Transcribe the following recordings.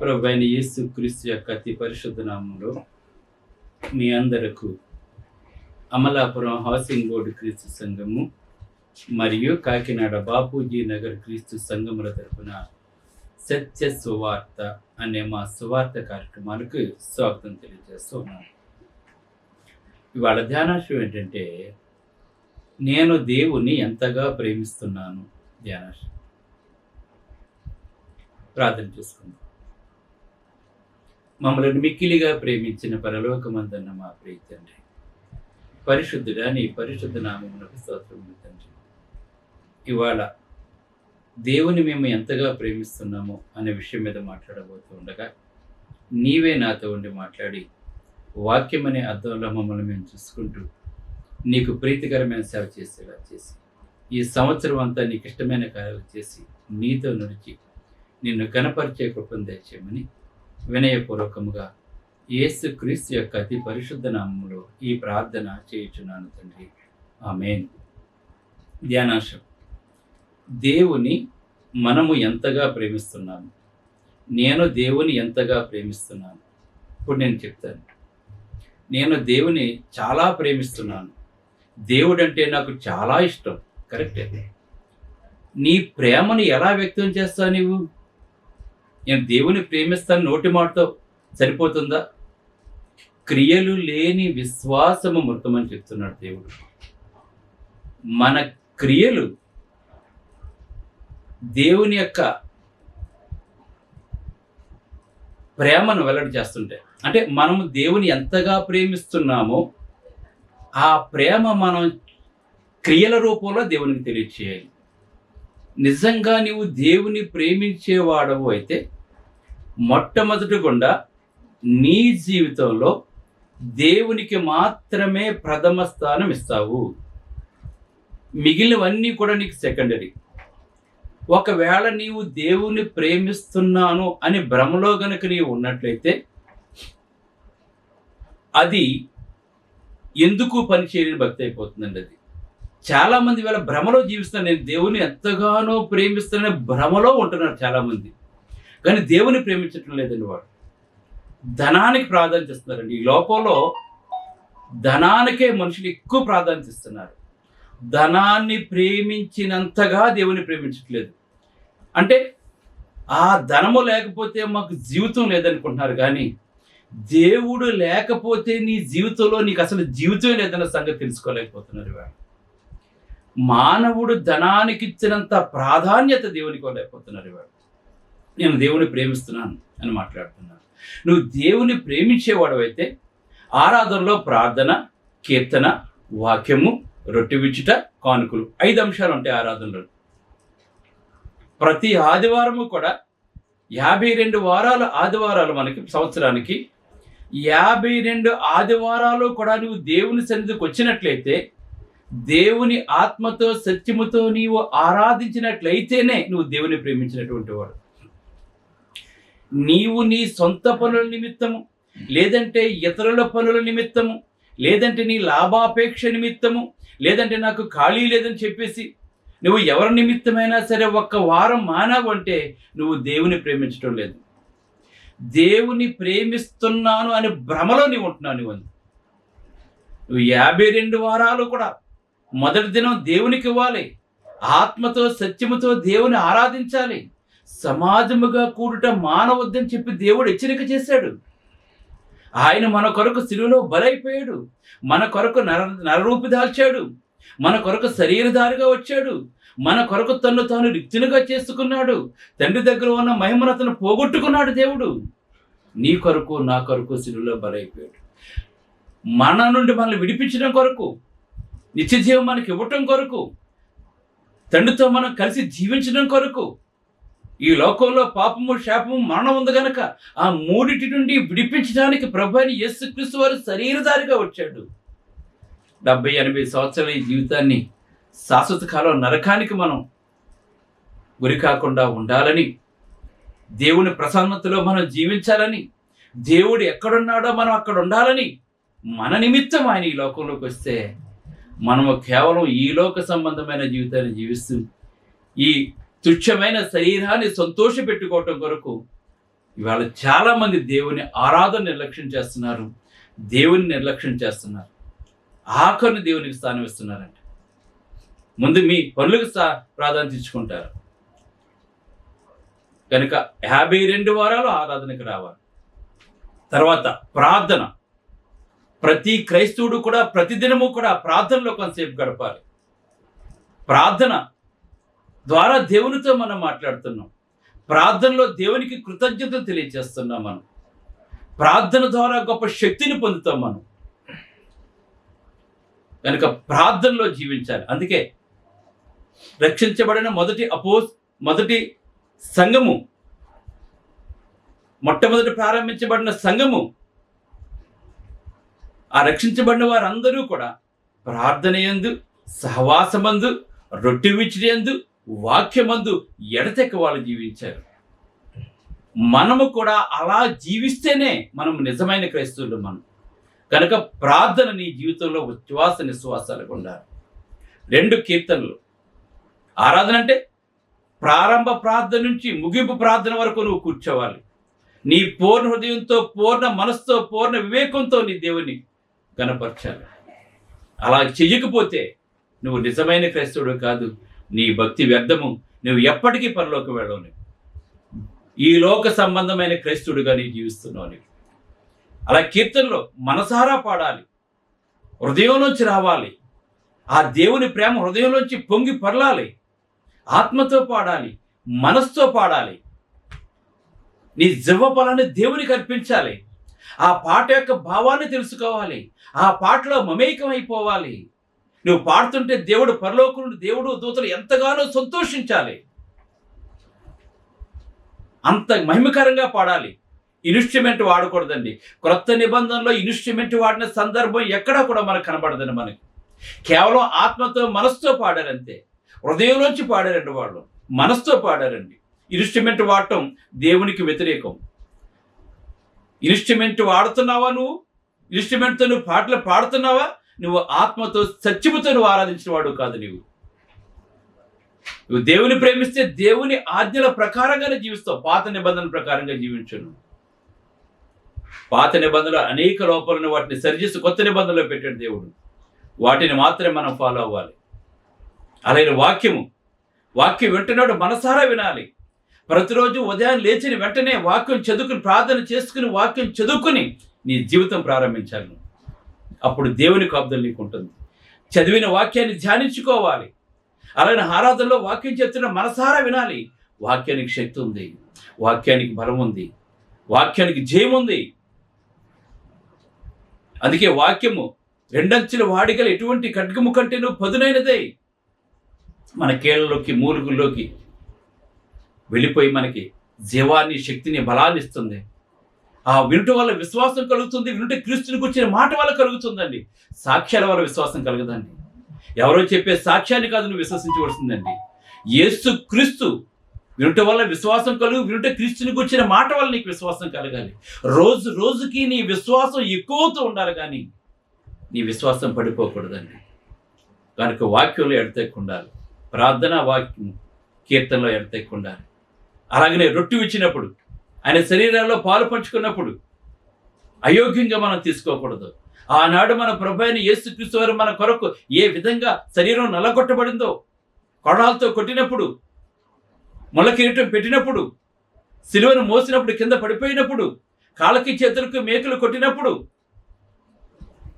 ప్రభువైన యేసు క్రీస్తు యొక్క అతి పరిశుద్ధ నామంలో మీ అందరకు అమలాపురం హౌసింగ్ బోర్డు క్రీస్తు సంఘము మరియు కాకినాడ బాపూజీ నగర్ క్రీస్తు సంఘముల తరపున సత్య సువార్త అనే మా సువార్త కార్యక్రమాలకు స్వాగతం తెలియజేస్తూ ఉన్నాను. ఇవాళ ధ్యానాంశం ఏంటంటే, నేను దేవుని ఎంతగా ప్రేమిస్తున్నాను. ధ్యానాంశం ప్రార్థన చేసుకుందాం. మమ్మల్ని మిక్కిలిగా ప్రేమించిన పరలోకమందున్న మా ప్రియ తండ్రి, పరిశుద్ధుడా నీ పరిశుద్ధ నామమునకు స్తోత్రములు తండ్రి. ఇవాళ దేవుని మేము ఎంతగా ప్రేమిస్తున్నామో అనే విషయం మీద మాట్లాడబోతూ ఉండగా నీవే నాతో ఉండి మాట్లాడి వాక్యం అనే అర్థంలో మమ్మల్ని మేము చూసుకుంటూ నీకు ప్రీతికరమైన సేవ చేసేలా చేసి ఈ సంవత్సరం అంతా నీకు ఇష్టమైన కార్యాలు చేసి నీతో నడిచి నిన్ను కనపరిచే కృపను దయచేయమని వినయపూర్వకముగా యేసు క్రీస్తు యొక్క అతి పరిశుద్ధ నామములో ఈ ప్రార్థన చేయుచున్నాను తండ్రి, ఆమేన్. ధ్యానాంశం: దేవుని మనము ఎంతగా ప్రేమిస్తున్నాము. నేను దేవుని ఎంతగా ప్రేమిస్తున్నాను. ఇప్పుడు నేను చెప్తాను. నేను దేవుని చాలా ప్రేమిస్తున్నాను. దేవుడు అంటే నాకు చాలా ఇష్టం. కరెక్టే. నీ ప్రేమను ఎలా వ్యక్తం చేస్తావు నీవు? నేను దేవుని ప్రేమిస్తాను నోటి మాటతో సరిపోతుందా? క్రియలు లేని విశ్వాసము మృతమని చెప్తున్నాడు దేవుడు. మన క్రియలు దేవుని యొక్క ప్రేమను వెల్లడి చేస్తుంటాయి. అంటే మనము దేవుని ఎంతగా ప్రేమిస్తున్నామో ఆ ప్రేమ మనం క్రియల రూపంలో దేవునికి తెలియచేయాలి. నిజంగా నీవు దేవుని ప్రేమించేవాడవు అయితే మొట్టమొదటిగా నీ జీవితంలో దేవునికి మాత్రమే ప్రథమ స్థానం ఇస్తావు. మిగిలినవన్నీ కూడా నీకు సెకండరీ. ఒకవేళ నీవు దేవుని ప్రేమిస్తున్నాను అని భ్రమలో గనుక నీవు ఉన్నట్లయితే అది ఎందుకు పనిచేయని భక్తి అయిపోతుందండి. అది చాలామంది వేళ భ్రమలో జీవిస్తున్నారు. నేను దేవుని ఎంతగానో ప్రేమిస్తానని భ్రమలో ఉంటున్నారు చాలామంది, కానీ దేవుని ప్రేమించటం లేదండి. వాడు ధనానికి ప్రాధాన్యత ఇస్తున్నారండి. ఈ లోకంలో ధనానికే మనుషులు ఎక్కువ ప్రాధాన్యత ఇస్తున్నారు. ధనాన్ని ప్రేమించినంతగా దేవుని ప్రేమించట్లేదు. అంటే ఆ ధనము లేకపోతే మాకు జీవితం లేదనుకుంటున్నారు, కానీ దేవుడు లేకపోతే నీ జీవితంలో నీకు అసలు జీవితం లేదన్న సంగతి తెలుసుకోలేకపోతున్నారు. ఇవాళ మానవుడు ధనానికి ఇచ్చినంత ప్రాధాన్యత దేవునికి ఇవ్వలేకపోతున్నారు. ఇవాళ నేను దేవుని ప్రేమిస్తున్నాను అని మాట్లాడుతున్నాను. నువ్వు దేవుని ప్రేమించేవాడు అయితే ఆరాధనలో ప్రార్థన, కీర్తన, వాక్యము, రొట్టె విచ్చుట, కానుకలు 5 అంశాలు ఉంటాయి ఆరాధనలో. ప్రతి ఆదివారము కూడా 52 వారాల ఆదివారాలు మనకి సంవత్సరానికి 52 ఆదివారాలు కూడా నువ్వు దేవుని సన్నిధికి వచ్చినట్లయితే, దేవుని ఆత్మతో సత్యముతో నీవు ఆరాధించినట్లయితేనే నువ్వు దేవుని ప్రేమించినటువంటి వాడు. నీవు నీ సొంత పనుల నిమిత్తము, లేదంటే ఇతరుల పనుల నిమిత్తము, లేదంటే నీ లాభాపేక్ష నిమిత్తము, లేదంటే నాకు ఖాళీ లేదని చెప్పేసి నువ్వు ఎవరి నిమిత్తమైనా సరే ఒక్క వారం మానవు అంటే నువ్వు దేవుని ప్రేమించడం లేదు. దేవుని ప్రేమిస్తున్నాను అని భ్రమలో నీవు ఉంటున్నావు. నువ్వు 52 వారాలు కూడా మొదటి దినం దేవునికి ఇవ్వాలి. ఆత్మతో సత్యముతో దేవుని ఆరాధించాలి. సమాజముగా కూడుట మానవద్దని చెప్పి దేవుడు హెచ్చరిక చేశాడు. ఆయన మన కొరకు శిలువలో బలైపోయాడు. మన కొరకు నరరూపి దాల్చాడు. మన కొరకు శరీరధారిగా వచ్చాడు. మన కొరకు తన్ను తాను రిక్తునిగా చేసుకున్నాడు. తండ్రి దగ్గర ఉన్న మహిమను అతను పోగొట్టుకున్నాడు. దేవుడు నీ కొరకు నా కొరకు శిలువలో బలైపోయాడు. మన నుండి మనల్ని విడిపించడం కొరకు, నిత్యజీవం మనకి ఇవ్వటం కొరకు, తండ్రితో మనం కలిసి జీవించడం కొరకు. ఈ లోకంలో పాపము, శాపము, మరణం ఉంది గనక ఆ మూడిటి నుండి విడిపించడానికి ప్రభువైన యేసుక్రీస్తు వారు శరీరధారిగా వచ్చాడు. 70-80 సంవత్సరాల ఈ జీవితాన్ని శాశ్వత కాలం నరకానికి మనం గురి కాకుండా ఉండాలని, దేవుని ప్రసన్నతలో మనం జీవించాలని, దేవుడు ఎక్కడున్నాడో మనం అక్కడ ఉండాలని మన నిమిత్తం ఆయన ఈ లోకంలోకి వస్తే మనము కేవలం ఈ లోక సంబంధమైన జీవితాన్ని జీవిస్తూ ఈ తుచ్చమైన శరీరాన్ని సంతోషపెట్టుకోవటం కొరకు ఇవాళ చాలామంది దేవుని ఆరాధన నిర్లక్ష్యం చేస్తున్నారు, దేవుని నిర్లక్ష్యం చేస్తున్నారు, ఆఖరిని దేవునికి స్థానం ఇస్తున్నారంట. ముందు మీ పనులకు ప్రాధాన్యత ఇచ్చుకుంటారు కనుక 52 వారాలు ఆరాధనకు రావాలి. తర్వాత ప్రార్థన. ప్రతి క్రైస్తవుడు కూడా ప్రతిదినము కూడా ప్రార్థనలో కొంతసేపు గడపాలి. ప్రార్థన ద్వారా దేవునితో మనం మాట్లాడుతున్నాం. ప్రార్థనలో దేవునికి కృతజ్ఞతలు తెలియజేస్తున్నాం. మనం ప్రార్థన ద్వారా గొప్ప శక్తిని పొందుతాం మనం. కనుక ప్రార్థనలో జీవించాలి. అందుకే రక్షించబడిన మొదటి సంఘము, మొట్టమొదటి ప్రారంభించబడిన సంఘము, ఆ రక్షించబడిన వారందరూ కూడా ప్రార్థన యందు, సహవాసమందు, రొట్టె విచ్చిడి యందు, వాక్యమందు ఎడతెక్క వాళ్ళు జీవించారు. మనము కూడా అలా జీవిస్తేనే మనం నిజమైన క్రైస్తవులు. మనం కనుక ప్రార్థన నీ జీవితంలో ఉచ్ఛ్వాస నిశ్వాసాలకు ఉండాలి. 2 కీర్తనలు. ఆరాధన అంటే ప్రారంభ ప్రార్థన నుంచి ముగింపు ప్రార్థన వరకు నువ్వు కూర్చోవాలి. నీ పూర్ణ హృదయంతో, పూర్ణ మనసుతో, పూర్ణ వివేకంతో నీ దేవుని గణపరచాలి. అలా చెయ్యకపోతే నువ్వు నిజమైన క్రైస్తవుడు కాదు. నీ భక్తి వ్యర్థము. నువ్వు ఎప్పటికీ పరలోకి వెళ్ళవు. ఈ లోక సంబంధమైన క్రైస్తవుడుగా నీ జీవిస్తున్నావు. అలా కీర్తనలో మనసారా పాడాలి, హృదయంలోంచి రావాలి. ఆ దేవుని ప్రేమ హృదయంలోంచి పొంగి పరలాలి. ఆత్మతో పాడాలి, మనసుతో పాడాలి. నీ జీవఫలాన్ని దేవునికి అర్పించాలి. ఆ పాట యొక్క భావాన్ని తెలుసుకోవాలి. ఆ పాటలో మమేకం అయిపోవాలి. నువ్వు పాడుతుంటే దేవుడు, పరలోకం నుండి దేవుడు, దూతలు ఎంతగానో సంతోషించాలి. అంత మహిమకరంగా పాడాలి. ఇన్స్ట్రుమెంట్ వాడకూడదండి. క్రొత్త నిబంధనలో ఇన్స్ట్రుమెంట్ వాడిన సందర్భం ఎక్కడా కూడా మనకు కనబడదండి. మనకి కేవలం ఆత్మతో, మనసుతో పాడారంతే. హృదయంలోంచి పాడారండి వాళ్ళు, మనసుతో పాడారండి. ఇన్స్ట్రుమెంట్ వాడటం దేవునికి వ్యతిరేకం. ఇన్స్ట్రుమెంట్ వాడుతున్నావా? నువ్వు ఇన్స్ట్రుమెంట్తో నువ్వు పాటలు పాడుతున్నావా? నువ్వు ఆత్మతో, సత్యముతో నువ్వు ఆరాధించిన వాడు కాదు. నువ్వు దేవుని ప్రేమిస్తే దేవుని ఆజ్ఞల ప్రకారంగానే జీవిస్తావు. పాత నిబంధనల ప్రకారంగా జీవించను. పాత నిబంధనలు అనేక లోపాలను వాటిని సరిచేసి కొత్త నిబంధనలో పెట్టాడు దేవుడు. వాటిని మాత్రమే మనం ఫాలో అవ్వాలి. అలాగే వాక్యం వింటున్నాడు, మనసారా వినాలి. ప్రతిరోజు ఉదయం లేచిన వెంటనే వాక్యం చదువుకుని, ప్రార్థన చేసుకుని, వాక్యం చదువుకుని నీ జీవితం ప్రారంభించాలి. అప్పుడు దేవుని కాపుదల నీకు ఉంటుంది. చదివిన వాక్యాన్ని ధ్యానించుకోవాలి. అలాగే ఆరాధనలో వాక్యం చెప్తున్న మనసారా వినాలి. వాక్యానికి శక్తి ఉంది, వాక్యానికి బలం ఉంది, వాక్యానికి జయం ఉంది. అందుకే వాక్యము 2 అంచెల వాడిగల ఎటువంటి ఖడ్గము కంటేనూ పదునైనదే. మన కీళ్ళలోకి, మూలుగుల్లోకి వెళ్ళిపోయి మనకి జీవాన్ని, శక్తిని, బలాన్ని ఇస్తుంది. ఆ వినుట వల్ల విశ్వాసం కలుగుతుంది. వినుట క్రీస్తుని గురించిన మాట వల్ల కలుగుతుందండి. సాక్ష్యాల వల్ల విశ్వాసం కలగదండి. ఎవరో చెప్పే సాక్ష్యాన్ని కాదు నువ్వు విశ్వసించవలసిందండి. యేసు క్రీస్తు వినుట వల్ల విశ్వాసం కలుగు. వినుట క్రీస్తుని గురించిన మాట వల్ల నీకు విశ్వాసం కలగాలి. రోజు రోజుకి నీ విశ్వాసం ఎక్కువతో ఉండాలి, కానీ నీ విశ్వాసం పడిపోకూడదండి. కనుక వాక్యంలో ఎడతెక్కుండాలి. ప్రార్థన, వాక్యం, కీర్తనలో ఎడతెక్కుండాలి. అలాగనే రొట్టె ఇచ్చినప్పుడు, ఆయన శరీరాల్లో పాలు పంచుకున్నప్పుడు అయోగ్యంగా మనం తీసుకోకూడదు. ఆనాడు మన ప్రభు అయిన యేసుక్రీస్తు వారు మన కొరకు ఏ విధంగా శరీరం నల్లగొట్టబడిందో, కొడాలతో కొట్టినప్పుడు, మొల కిరీటం పెట్టినప్పుడు, సిలువను మోసినప్పుడు, కింద పడిపోయినప్పుడు, కాళ్ళకి చేతులకు మేకులు కొట్టినప్పుడు,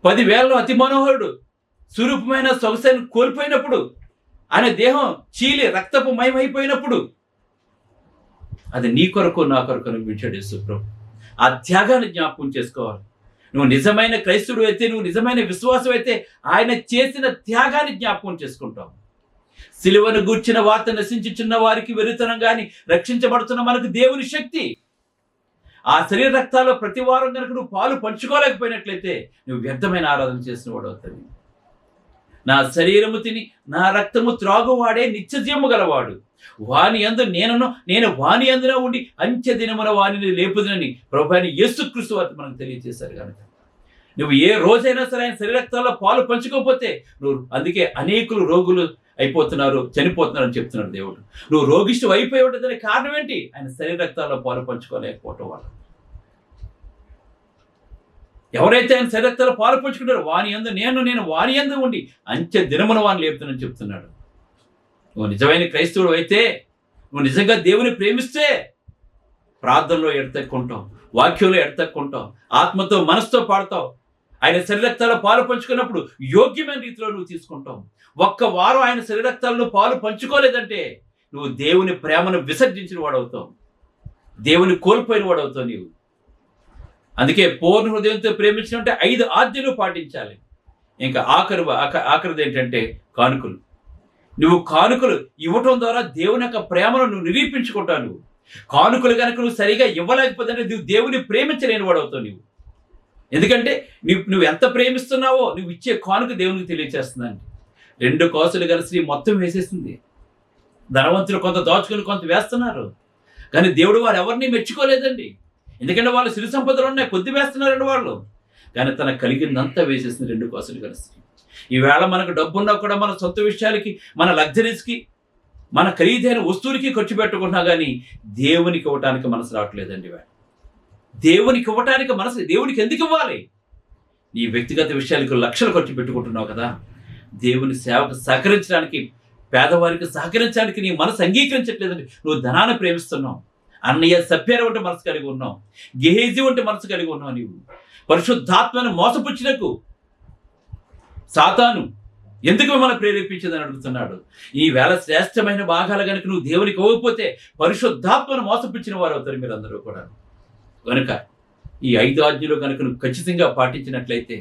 10,000 అతి మనోహరుడు స్వరూపమైన సొగసాన్ని కోల్పోయినప్పుడు, ఆయన దేహం చీలి రక్తపు మయమైపోయినప్పుడు, అది నీ కొరకు, నా కొరకు అనిపించాడు యేసు ప్రభు. ఆ త్యాగాన్ని జ్ఞాపకం చేసుకోవాలి. నువ్వు నిజమైన క్రైస్తవుడు అయితే, నువ్వు నిజమైన విశ్వాసం అయితే, ఆయన చేసిన త్యాగాన్ని జ్ఞాపకం చేసుకుంటావు. సిలువను గూర్చిన వార్త నశించుచున్న వారికి వెరుతనం గాని, రక్షించబడుతున్న మనకు దేవుని శక్తి. ఆ శరీర రక్తాల్లో ప్రతి వారం కనుక నువ్వు పాలు పంచుకోలేకపోయినట్లయితే నువ్వు వ్యర్థమైన ఆరాధన చేసిన వాడు అవుతావు. నా శరీరము తిని నా రక్తము త్రాగువాడే నిత్య జీవము గలవాడు. వాని యందు నేను వాని యందున ఉండి అంచె దినమున వానిని లేపుదనని ప్రభువైన యేసుక్రీస్తు వారు మనకు తెలియజేశారు. కనుక నువ్వు ఏ రోజైనా సరే ఆయన శరీరక్తాల్లో పాలు పంచుకోకపోతే నువ్వు, అందుకే అనేకులు రోగులు అయిపోతున్నారు, చనిపోతున్నారు అని చెప్తున్నాడు దేవుడు. నువ్వు రోగిష్టి అయిపోయి ఉంటుందని కారణం ఏంటి? ఆయన శరీర రక్తాల్లో పాలు పంచుకోలేకపోవటం వల్ల. ఎవరైతే ఆయన శరీర రక్తాల్లో పాలు పంచుకుంటారో వాని యందు నేను వాని యందు ఉండి అంచె దినమున వాని లేపుతానని చెప్తున్నాడు. నువ్వు నిజమైన క్రైస్తవుడు అయితే, నువ్వు నిజంగా దేవుని ప్రేమిస్తే ప్రార్థనలో ఎడతెక్కుంటావు, వాక్యంలో ఎడతెక్కుంటావు, ఆత్మతో మనసుతో పాడతావు. ఆయన శరీరక్తాల పాలు పంచుకున్నప్పుడు యోగ్యమైన రీతిలో నువ్వు తీసుకుంటావు. ఒక్క వారం ఆయన శరీరక్తాలను పాలు పంచుకోలేదంటే నువ్వు దేవుని ప్రేమను విసర్జించిన వాడవుతావు, దేవుని కోల్పోయిన వాడవుతావు నీవు. అందుకే పూర్ణ హృదయంతో ప్రేమించినంటే 5 ఆజ్ఞలు పాటించాలి. ఇంకా ఆఖరిది ఏంటంటే కానుకలు. నువ్వు కానుకలు ఇవ్వటం ద్వారా దేవుని యొక్క ప్రేమను నువ్వు నిరూపించుకుంటావు. నువ్వు కానుకలు కనుక నువ్వు సరిగా ఇవ్వలేకపోతే నువ్వు దేవుని ప్రేమించలేని వాడవుతావు నీవు. ఎందుకంటే నువ్వు ఎంత ప్రేమిస్తున్నావో నువ్వు ఇచ్చే కానుక దేవునికి తెలియచేస్తుందండి. 2 కాసులు కలిసి మొత్తం వేసేసింది. ధనవంతులు కొంత దాచుకుని కొంత వేస్తున్నారు, కానీ దేవుడు వారు ఎవరిని మెచ్చుకోలేదండి. ఎందుకంటే వాళ్ళు సిరి సంపదలు ఉన్నాయి, కొద్ది వేస్తున్నారండి వాళ్ళు, కానీ తనకు కలిగిందంతా వేసేసింది 2 కాసులు కలిసి. ఈవేళ మనకు డబ్బున్నా కూడా మన సొంత విషయాలకి, మన లగ్జరీస్కి, మన ఖరీదైన వస్తువులకి ఖర్చు పెట్టుకున్నా కానీ దేవునికి ఇవ్వటానికి మనసు రావట్లేదండి. దేవునికి ఇవ్వటానికి మనసు, దేవునికి ఎందుకు ఇవ్వాలి? నీ వ్యక్తిగత విషయాలకు లక్షలు ఖర్చు పెట్టుకుంటున్నావు కదా. దేవుని సేవకు సహకరించడానికి, పేదవారికి సహకరించడానికి నీ మనసు అంగీకరించట్లేదండి. నువ్వు ధనాన్ని ప్రేమిస్తున్నావు. అన్నయ్య సభ్యర వంటి మనసు కలిగి ఉన్నావు, గెహేజీ వంటి మనసు కలిగి ఉన్నావు. నీవు పరిశుద్ధాత్మను మోసపుచ్చినకు సాతాను ఎందుకు మిమ్మల్ని ప్రేరేపించిందని అడుగుతున్నాడు. ఈ వేళ శ్రేష్టమైన భాగాలు కనుక నువ్వు దేవునికి ఇవ్వకపోతే పరిశుద్ధాత్మను మోసపుచ్చిన వారు అవుతారు మీరందరూ కూడా. కనుక ఈ 5 ఆజ్ఞలు కనుక నువ్వు ఖచ్చితంగా పాటించినట్లయితే,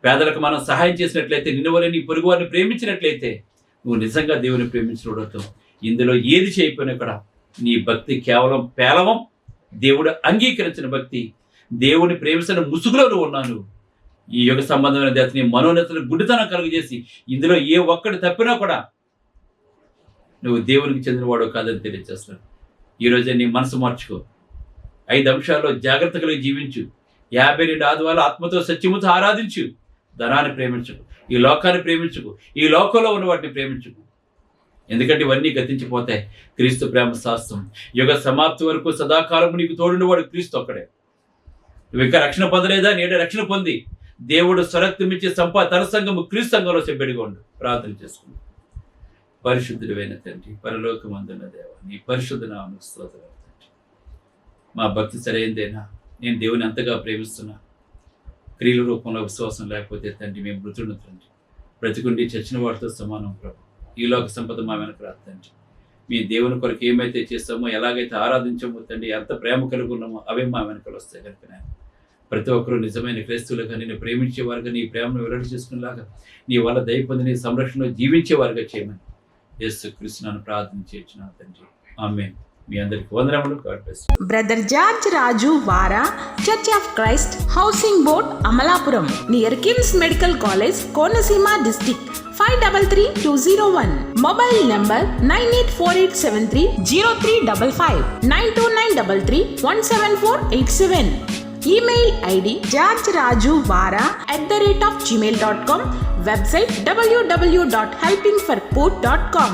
పేదలకు మనం సహాయం చేసినట్లయితే, నిన్ను వల్ల నీ పొరుగు వారిని ప్రేమించినట్లయితే నువ్వు నిజంగా దేవుని ప్రేమించడం. ఇందులో ఏది చేయకపోయినా కూడా నీ భక్తి కేవలం పేలవం, దేవుడు అంగీకరించిన భక్తి. దేవుని ప్రేమించిన ముసుగులో నువ్వు ఉన్నాను. ఈ యుగ సంబంధమైన దేవతని మనోన్నతను గుడ్డితనం కలుగజేసి ఇందులో ఏ ఒక్కటి తప్పినా కూడా నువ్వు దేవునికి చెందినవాడు కాదని తెలియజేస్తాను. ఈరోజే నీ మనసు మార్చుకో. 5 అంశాల్లో జాగ్రత్త కలిగి జీవించు. 52 ఆదివారాలు ఆత్మతో సత్యముతో ఆరాధించు. ధనాన్ని ప్రేమించుకు, ఈ లోకాన్ని ప్రేమించుకు, ఈ లోకంలో ఉన్న వాటిని ప్రేమించుకు. ఎందుకంటే ఇవన్నీ గతించిపోతాయి. క్రీస్తు ప్రేమ శాస్త్రం యుగ సమాప్తి వరకు సదాకాలము నీకు తోడుండేవాడు క్రీస్తు ఒక్కడే. నువ్వు ఇంకా రక్షణ పొందలేదా? నేడే రక్షణ పొంది దేవుడు స్వరక్తమిచ్చే తన సంఘము క్రీస్తు సంఘంలో సభ్యుడిగా ఉండు. ప్రార్థన చేసుకుంది. పరిశుద్ధుడైన తండ్రి, పరలోకమందున్న దేవ, నీ పరిశుద్ధ నామమునకు స్తోత్రాలు తండ్రి. మా భక్తి సరైనదేనా? నేను దేవుని అంతగా ప్రేమిస్తున్నా. క్రియల రూపంలో విశ్వాసం లేకపోతే తండ్రి మేము మృతులను తండ్రి, బ్రతికుండి చచ్చిన వాటితో సమానం ప్రభు. ఈ లోక సంపద మా వెనక రాదు తండ్రి. మీ దేవుని కొరకు ఏమైతే చేస్తామో, ఎలాగైతే ఆరాధించామో తండ్రి, ఎంత ప్రేమ కలిగి ఉన్నామో అవే మా వెనకలు వస్తాయి కనుక ప్రతి ఒక్కరూ నిజమైన క్రైస్తవులుగా, నిన్ను ప్రేమించేవారుగా, నీ ప్రేమను వెల్లడి చేసుకునేలాగా, నీ వల్ల దయ పొంది నీ సంరక్షణలో జీవించేవారుగా చేయమని యేసుక్రీస్తు నామమున ప్రార్థన చేస్తున్నాను తండ్రి. ఆమేన్. మీ అందరికి వందనములు. God bless you. Brother George Raju Vara, church of Christ, housing board, Amalapuram, near KIMS medical college, Konaseema district, 523201. Mobile number 9848730355, 92933174887. Email ID georgerajuvara@gmail.com. Website www.helpingforpoor.com.